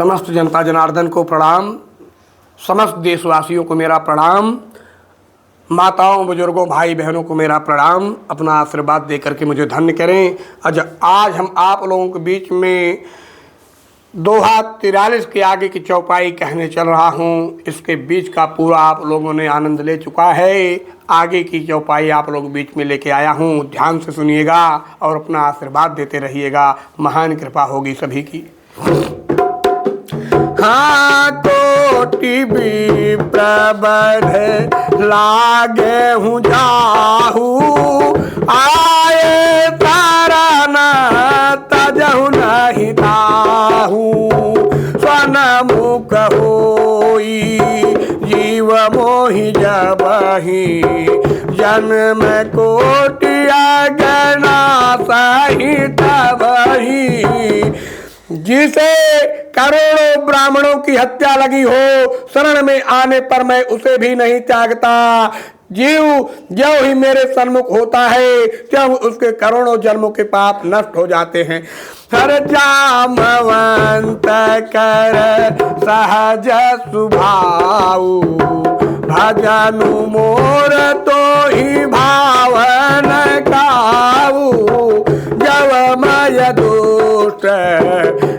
समस्त जनता जनार्दन को प्रणाम, समस्त देशवासियों को मेरा प्रणाम, माताओं बुजुर्गों भाई बहनों को मेरा प्रणाम। अपना आशीर्वाद दे करके मुझे धन्य करें। आज हम आप लोगों के बीच में दोहा 43 के आगे की चौपाई कहने चल रहा हूँ। इसके बीच का पूरा आप लोगों ने आनंद ले चुका है, आगे की चौपाई आप लोगों के बीच में लेके आया हूँ। ध्यान से सुनिएगा और अपना आशीर्वाद देते रहिएगा, महान कृपा होगी सभी की। हाँ कोटि प्रबध लागे हूँ जाहू, आए तारण तजहु नहीं ताहू, स्वनमुख होई जीव मोहि जबहि, जन्म कोटिया गना सहित बही। जिसे करोड़ों ब्राह्मणों की हत्या लगी हो, शरण में आने पर मैं उसे भी नहीं त्यागता। जीव जो ही मेरे सन्मुख होता है, त्यों उसके करोड़ों जन्मों के पाप नष्ट हो जाते हैं। हर जामवंत कर सहज सुभाऊ, भजनु मोर तो ही भावन काऊ, जवमय दुष्ट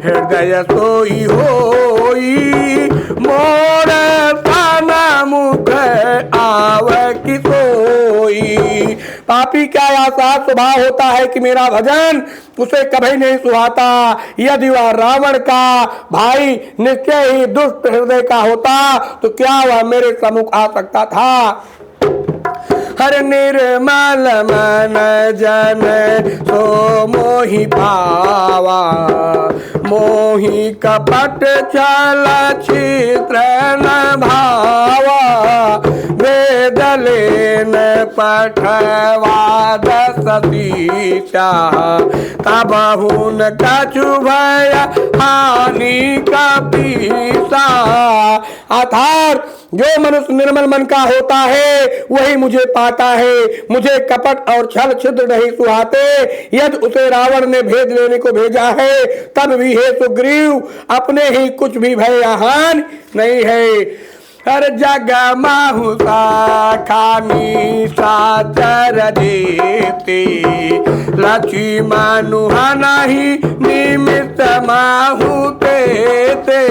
हृदय सोई होई, मोर सन मुख आव की सोई। पापी का ऐसा स्वभाव होता है कि मेरा भजन उसे कभी नहीं सुहाता। यदि वह रावण का भाई निश्चय ही दुष्ट हृदय का होता तो क्या वह मेरे सम्मुख आ सकता था। हर निर्मल मन जन सो मोहि पावा, मोहि कपट छल छिद्र न भावा, वेद लेन पठवाद सतीशा, तबहुन कछु भय हानि कपीसा। अर्थात जो मनुष्य निर्मल मन का होता है वही मुझे पाता है, मुझे कपट और छल छिद्र नहीं सुहाते। यदि उसे रावण ने भेद लेने को भेजा है तब भी हे सुग्रीव अपने ही कुछ भी भय हानि नहीं है। हर जग माहु खानी साचर देते, लक्ष्मण नहीं निमित्त माहु तेते,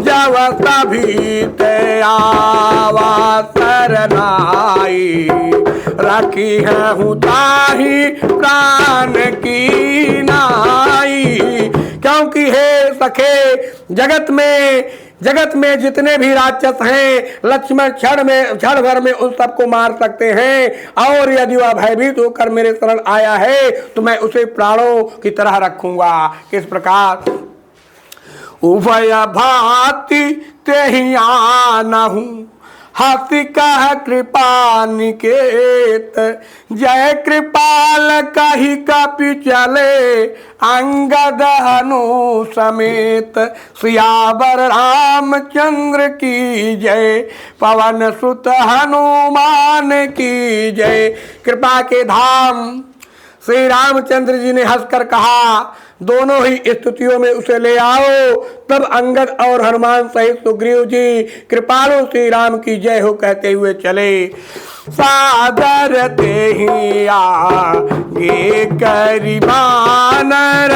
जब सभी ते आवा सरनाई, रखी है हूँ ताही प्राण की नाई। क्योंकि हे सखे जगत में जितने भी राक्षस हैं, लक्ष्मण क्षण भर में उन सबको मार सकते हैं, और यदि वह भयभीत होकर मेरे शरण आया है तो मैं उसे प्राणों की तरह रखूंगा। किस प्रकार उभय भांति तेहि आनहु, हाथी कह कृपा निकेत, जय कृपाल कही कपि चले, अंगद हनु समेत, सियावर रामचंद्र की जय, पवन सुत हनुमान की जय। कृपा के धाम श्री रामचंद्र जी ने हंसकर कहा, दोनों ही स्तुतियों में उसे ले आओ। तब अंगद और हनुमान सहित सुग्रीव जी कृपालु श्री राम की जय हो कहते हुए चले। सादर ते ही आगे करी बानर,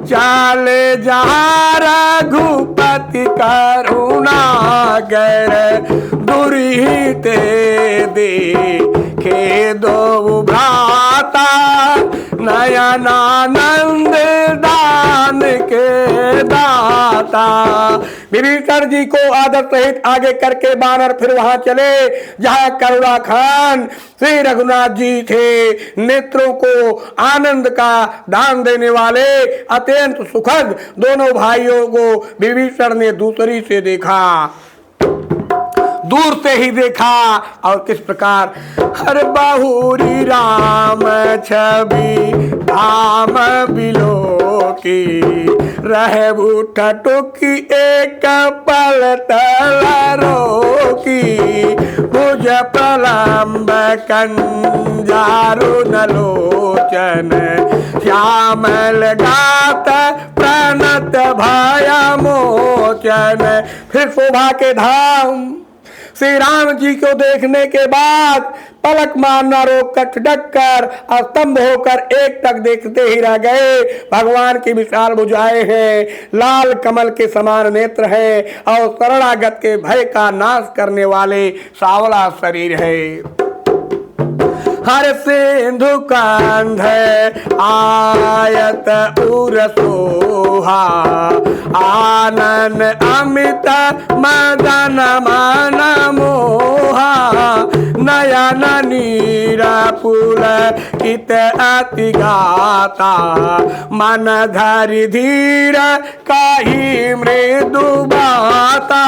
चाले जहाँ रघुपति करुणागर, दुर्हित देखे दो भ्राता, नयनानंद दान के दाता। विभीषण जी को आदर सहित आगे करके बानर फिर वहां चले जहां करुणा खान श्री रघुनाथ जी थे। नेत्रों को आनंद का दान देने वाले अत्यंत सुखद दोनों भाइयों को विभीषण ने दूसरी से देखा, दूर से ही देखा। और किस प्रकार हर बहुरी राम छवि धाम बिलो की, रहे उठ टुकी एक पल तलरो की, भुज प्रलंब कंजारु नलोचन, श्यामल गात प्रणत भय मोचन। फिर शोभा के धाम श्री राम जी को देखने के बाद पलक मारना रोक कर ठिठक कर स्तंभ होकर एक टक देखते ही रह गए। भगवान की विशाल भुजाएं हैं, लाल कमल के समान नेत्र है और शरणागत के भय का नाश करने वाले सावला शरीर है। हर सिंधु कंध आयत उर सोहा, आनन अमित मदन मन मोहा। नयन नीरा पुलकित अति गाता, मन धरि धीर काही मृदु बाता।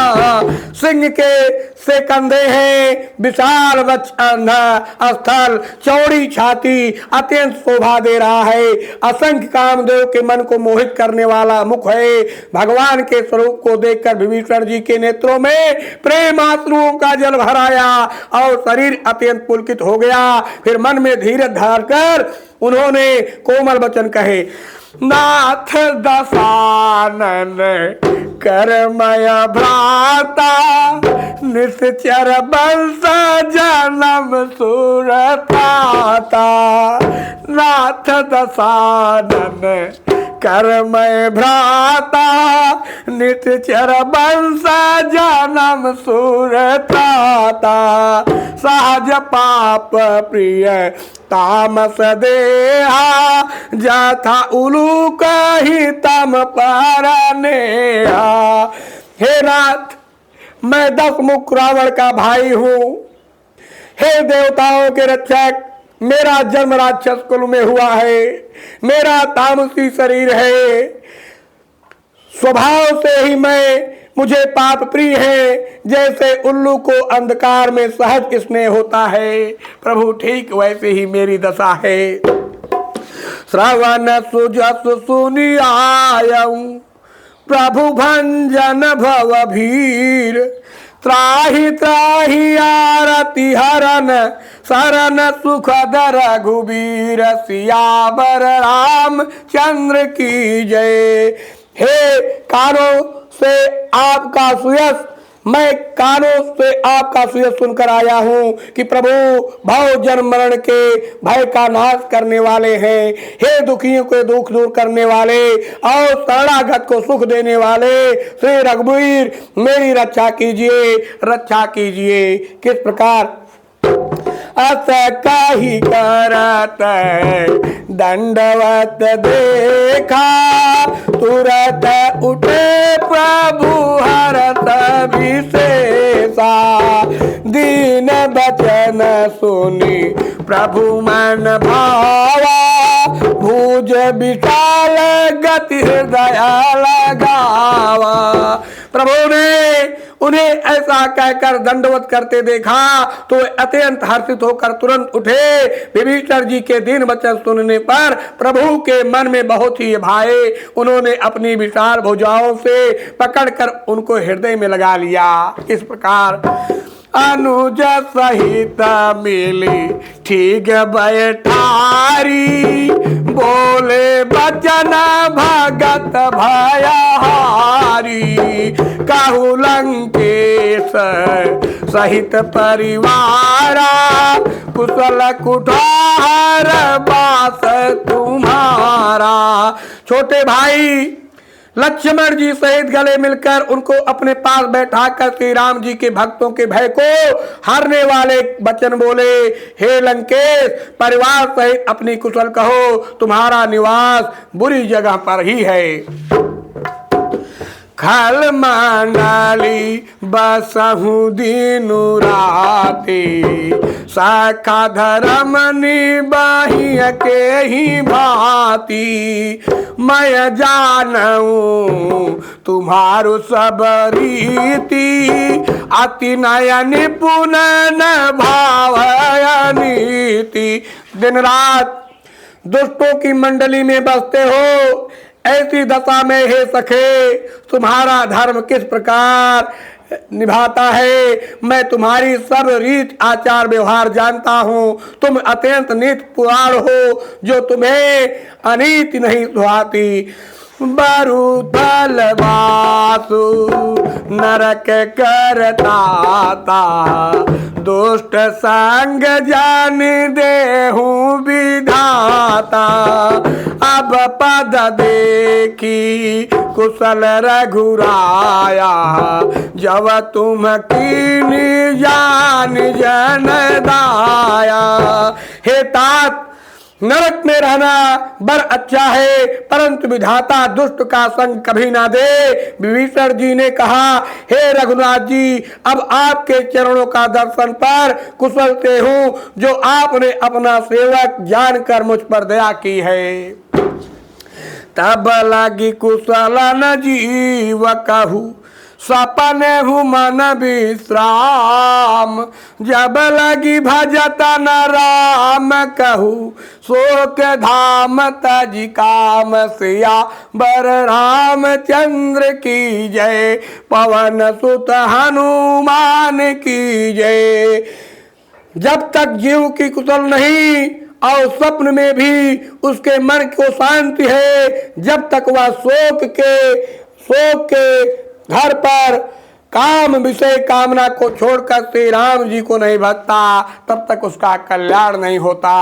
सिंह के से कंधे हैं, विशाल वक्ष स्थल, चौड़ी छाती, अत्यंत शोभा दे रहा है। असंख्य कामदेव के मन को मोहित करने वाला मुख है। भगवान के स्वरूप को देखकर विभीषण जी के नेत्रों में प्रेम आंसुओं का जल भर आया और शरीर अत्यंत पुलकित हो गया। फिर मन में धीरज धारकर उन्होंने कोमल वचन कहे, नाथ दशानन करमय भ्राता, निश्चर वंश जन्म सुरताता। नाथ दशानन करमय भ्राता, निश्चर वंश जन्म सुरताता। सहज पाप प्रिय तामस देहा, जाथा उलूक ही तम परनेहा। हे नाथ, मैं 10 मुख रावण का भाई हूँ। हे देवताओं के रक्षक, मेरा जन्म राक्षस कुल में हुआ है। मेरा तामसी शरीर है। स्वभाव से ही मुझे पाप प्रिय है। जैसे उल्लू को अंधकार में सहज स्नेह होता है, प्रभु ठीक वैसे ही मेरी दशा है। श्रवण सुजस सुनि आयऊ, प्रभु भंजन भव भीर। त्राहि त्राहि आरती हरन, शरण सुखद रघुबीर। सियावर रामचंद्र की जय। हे कानों से आपका सुयश, मैं कानों से आपका सुयश सुनकर आया हूँ कि प्रभु भव जन्म मरण के भय का नाश करने वाले हैं। हे दुखियों के दुख दूर करने वाले और शरणागत को सुख देने वाले श्री रघुवीर, मेरी रक्षा कीजिए, रक्षा कीजिए। किस प्रकार? अस कही करत दंडवत देखा, तुरत उठे प्रभु हरत विशेषा। दीन बचन सुनी प्रभु मन भावा, भुज विशाल गति हृदय लगावा। प्रभु ने उन्हें ऐसा कहकर दंडवत करते देखा तो अत्यंत हर्षित होकर तुरंत उठे। विभीषण जी के दीन वचन सुनने पर प्रभु के मन में बहुत ही भाए। उन्होंने अपनी विशाल भुजाओं से पकड़कर उनको हृदय में लगा लिया। इस प्रकार अनुज सहित मिली ठीक बैठारी, बोले बचन भगत भयहारी। कहु लंकेश सहित परिवारा, कुशल कुठार बास तुम्हारा। छोटे भाई लक्ष्मण जी सहित गले मिलकर उनको अपने पास बैठाकर श्री राम जी के भक्तों के भय को हारने वाले वचन बोले, हे लंकेश, परिवार सहित अपनी कुशल कहो, तुम्हारा निवास बुरी जगह पर ही है। खल मंडली बसहु दीनु राते, सखा धर्म निबाही के ही भांति। मैं जानूं तुम्हारो सब रीति, अति नयन निपुण भाव नीति। दिन रात दुष्टों की मंडली में बसते हो, ऐसी दशा में हे सखे तुम्हारा धर्म किस प्रकार निभाता है। मैं तुम्हारी सब रीत आचार व्यवहार जानता हूँ। तुम अत्यंत नीत पुराण हो, जो तुम्हें अनीति नहीं सुहाती। बरुतल वासु नरक करताता, दुष्ट संग जान देहु विधाता। अब पद देखी कुशल रघुराया, जब तुम कीनी जान जन दाया। हे तात, नरक में रहना बर अच्छा है, परंतु विधाता दुष्ट का संग कभी ना दे। विभीषण जी ने कहा, हे रघुनाथ जी, अब आपके चरणों का दर्शन पर कुशल से हूँ, जो आपने अपना सेवक जानकर मुझ पर दया की है। तब लगी कुशल न जीव कहू, सपने हूँ मन विश्राम। जब लगी भजत न राम कहू, शोक धाम तज काम। सिया बर रामचंद्र की जय, पवन सुत हनुमान की जय। जब तक जीव की कुशल नहीं और स्वप्न में भी उसके मन को शांति है, जब तक वह शोक के घर पर काम विषय कामना को छोड़कर श्री राम जी को नहीं भजता, तब तक उसका कल्याण नहीं होता।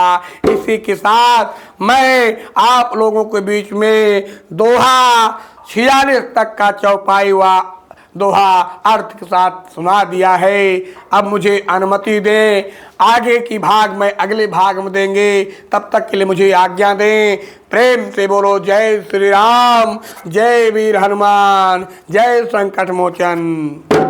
इसी के साथ मैं आप लोगों के बीच में दोहा 46 तक का चौपाई हुआ दोहा अर्थ के साथ सुना दिया है। अब मुझे अनुमति दें, आगे की भाग में अगले भाग में देंगे, तब तक के लिए मुझे आज्ञा दें। प्रेम से बोलो जय श्री राम, जय वीर हनुमान, जय संकट मोचन।